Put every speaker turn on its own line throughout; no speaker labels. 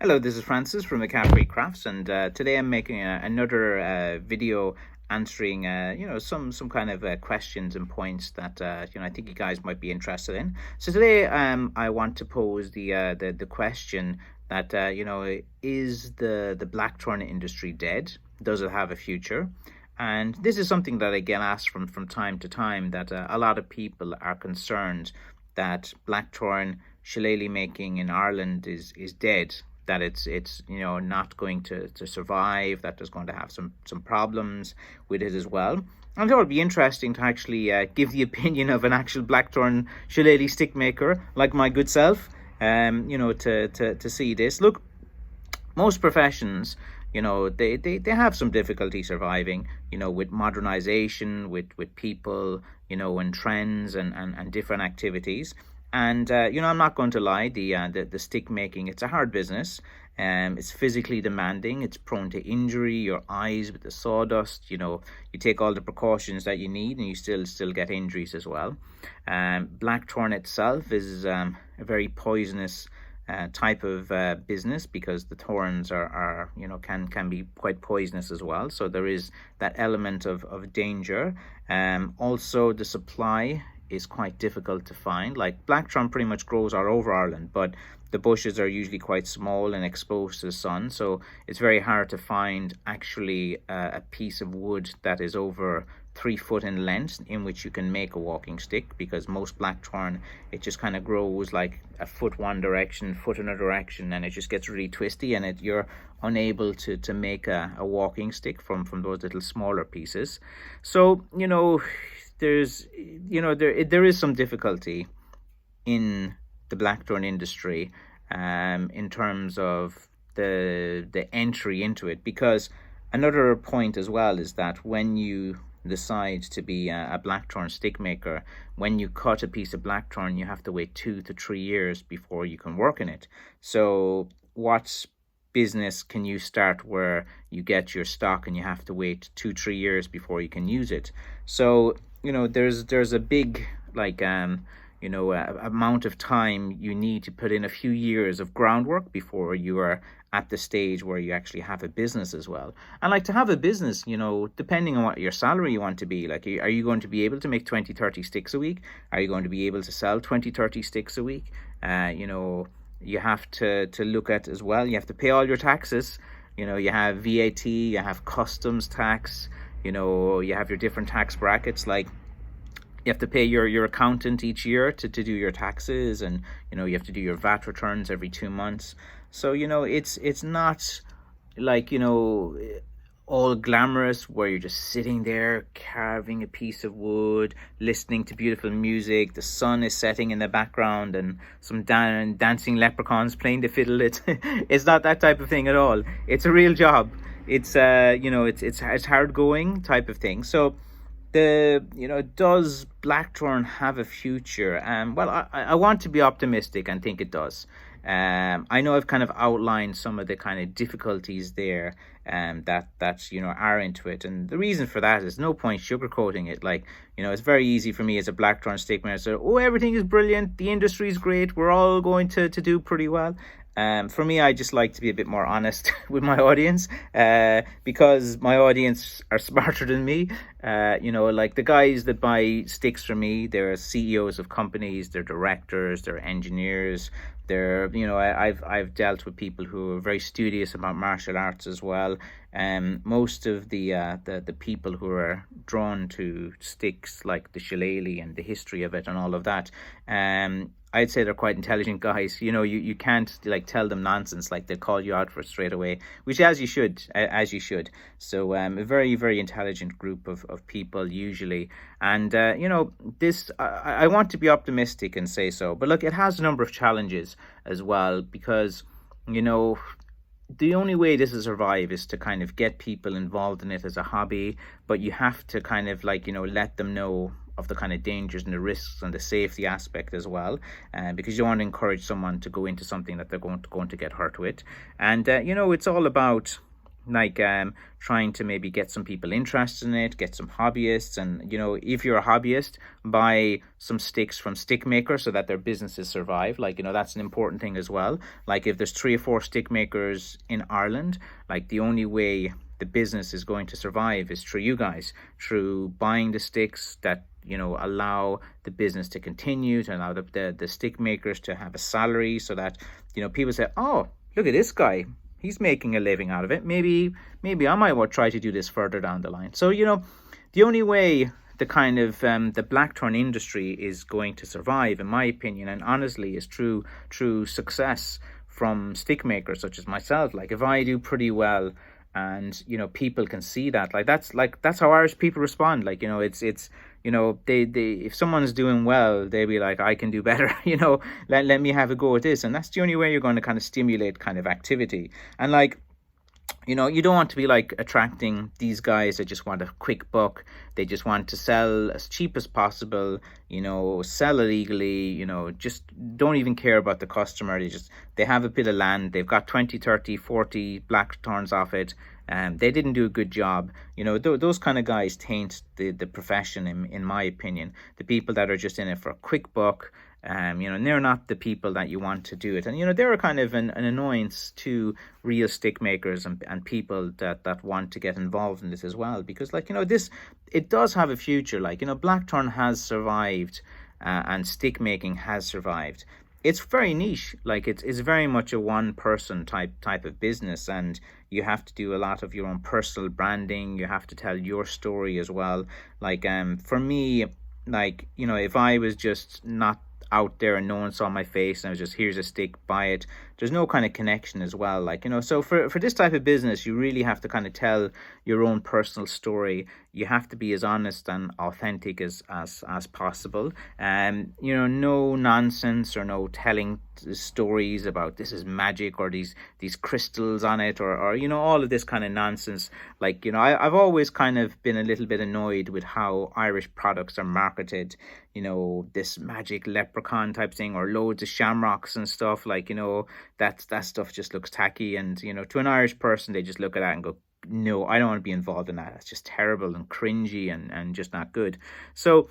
Hello, this is Francis from McCaffrey Crafts, and today I'm making another video answering, some kind of questions and points that I think you guys might be interested in. So today, I want to pose the question that is the blackthorn industry dead? Does it have a future? And this is something that I get asked from time to time. That a lot of people are concerned that blackthorn shillelagh making in Ireland is dead, that it's not going to survive, that there's going to have some problems with it as well. I thought it'd be interesting to actually give the opinion of an actual blackthorn shillelagh stick maker like my good self, to see this. Look, most professions, they have some difficulty surviving, with modernization, with people, and trends and different activities. And I'm not going to lie, the stick making, it's a hard business. It's physically demanding. It's prone to injury. Your eyes with the sawdust. You take all the precautions that you need, and you still get injuries as well. Blackthorn itself is a very poisonous type of business, because the thorns are can be quite poisonous as well. So there is that element of danger. Also, the supply is quite difficult to find. Like, blackthorn pretty much grows all over Ireland, but the bushes are usually quite small and exposed to the sun, so it's very hard to find actually a piece of wood that is over 3 foot in length in which you can make a walking stick, because most blackthorn, it just kind of grows like a foot one direction, foot another direction, and it just gets really twisty, and you're unable to make a walking stick from those little smaller pieces. So there is some difficulty in the blackthorn industry, in terms of the entry into it, because another point as well is that when you decide to be a blackthorn stick maker, when you cut a piece of blackthorn, you have to wait 2 to 3 years before you can work in it. So what business can you start where you get your stock and you have to wait 2-3 years before you can use it? So there's a big amount of time you need to put in, a few years of groundwork before you are at the stage where you actually have a business as well. And like, to have a business, depending on what your salary you want to be, like, are you going to be able to make 20-30 sticks a week? Are you going to be able to sell 20-30 sticks a week? You have to look at as well, you have to pay all your taxes. You have VAT, you have customs tax, you have your different tax brackets. Like, you have to pay your accountant each year to do your taxes, and you have to do your VAT returns every 2 months. So it's not like all glamorous, where you're just sitting there carving a piece of wood, listening to beautiful music, the sun is setting in the background, and some dancing leprechauns playing the fiddle. It's not that type of thing at all. It's a real job. It's it's hard going type of thing. So does blackthorn have a future? Well, I want to be optimistic and think it does. I know I've kind of outlined some of the kind of difficulties there, that are into it, and the reason for that is no point sugarcoating it. Like, it's very easy for me as a blackthorn stick maker to say, oh, everything is brilliant, the industry is great, we're all going to do pretty well. For me, I just like to be a bit more honest with my audience, because my audience are smarter than me. Like, the guys that buy sticks from me, they're CEOs of companies, they're directors, they're engineers. I've dealt with people who are very studious about martial arts as well. Most of the people who are drawn to sticks, like the shillelagh and the history of it and all of that, I'd say they're quite intelligent guys. You can't like tell them nonsense. Like, they'll call you out for it straight away, which as you should. So a very, very intelligent group of people usually. And this, I want to be optimistic and say so. But look, it has a number of challenges as well, because the only way this will survive is to kind of get people involved in it as a hobby, but you have to kind of let them know of the kind of dangers and the risks and the safety aspect as well, because you don't want to encourage someone to go into something that they're going to get hurt with. And it's all about like trying to maybe get some people interested in it, get some hobbyists. And if you're a hobbyist, buy some sticks from stick makers so that their businesses survive. Like, that's an important thing as well. Like, if there's 3 or 4 stick makers in Ireland, like, the only way the business is going to survive is through you guys, through buying the sticks that allow the business to continue, to allow the stick makers to have a salary, so that people say, oh, look at this guy, he's making a living out of it. Maybe I might try to do this further down the line. So the only way the kind of the blackthorn industry is going to survive, in my opinion, and honestly, is through success from stick makers such as myself. Like, if I do pretty well, and people can see that, that's how Irish people respond. Like, it's they if someone's doing well, they'll be like, I can do better. Let me have a go at this. And that's the only way you're going to kind of stimulate kind of activity. And like, you don't want to be like attracting these guys that just want a quick buck. They just want to sell as cheap as possible, sell illegally, just don't even care about the customer. They have a bit of land, they've got 20, 30, 40 blackthorns off it, and they didn't do a good job. Those kind of guys taint the profession, in my opinion. The people that are just in it for a quick buck, and they're not the people that you want to do it. And they're kind of an annoyance to real stick makers and people that want to get involved in this as well, because it does have a future. Like, blackthorn has survived, and stick making has survived. It's very niche. Like, it's very much a one person type of business, and you have to do a lot of your own personal branding. You have to tell your story as well. Like, for me, like, if I was just not out there and no one saw my face and I was just, here's a stick, buy it, there's no kind of connection as well. Like, so for this type of business, you really have to kind of tell your own personal story. You have to be as honest and authentic as possible. No nonsense, or no telling stories about this is magic, or these crystals on it, or all of this kind of nonsense. Like, I've always kind of been a little bit annoyed with how Irish products are marketed. This magic leprechaun type thing, or loads of shamrocks and stuff. Like, that stuff just looks tacky, and to an Irish person, they just look at that and go, no, I don't want to be involved in that. It's just terrible and cringy and just not good. So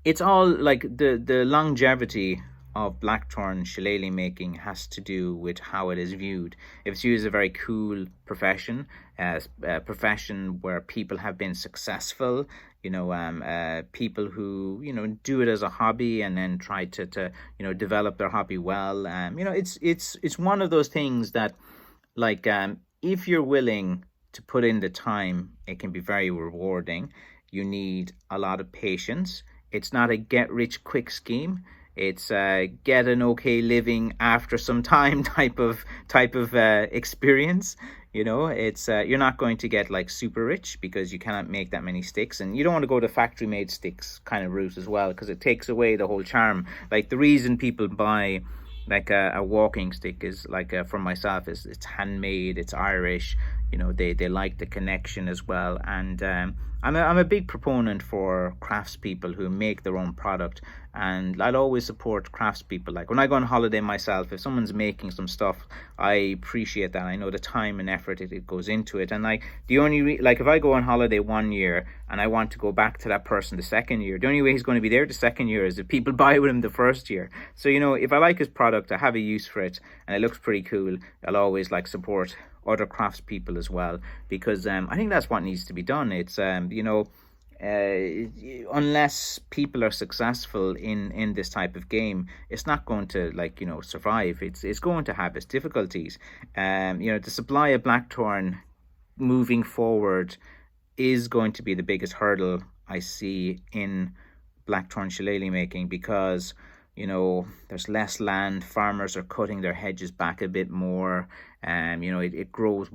it's all like the longevity of blackthorn shillelagh making has to do with how it is viewed. If it's viewed as a very cool profession, as a profession where people have been successful, people who do it as a hobby and then try to develop their hobby well. It's one of those things that, like, if you're willing to put in the time, it can be very rewarding. You need a lot of patience. It's not a get rich quick scheme. It's get an okay living after some time type of experience. It's you're not going to get like super rich, because you cannot make that many sticks, and you don't want to go the factory made sticks kind of route as well, because it takes away the whole charm. Like, the reason people buy like a walking stick is, like, from myself, is it's handmade, it's Irish. They like the connection as well. And I'm a big proponent for craftspeople who make their own product, and I'll always support craftspeople. Like, when I go on holiday myself, if someone's making some stuff, I appreciate that. I know the time and effort it goes into it. And like, the only like, if I go on holiday one year and I want to go back to that person the second year, the only way he's going to be there the second year is if people buy with him the first year. So if I like his product, I have a use for it, and it looks pretty cool, I'll always like support other craftspeople as well, because I think that's what needs to be done. It's unless people are successful in this type of game, it's not going to survive. It's going to have its difficulties. The supply of blackthorn moving forward is going to be the biggest hurdle I see in blackthorn shillelagh making, because there's less land, farmers are cutting their hedges back a bit more, it grows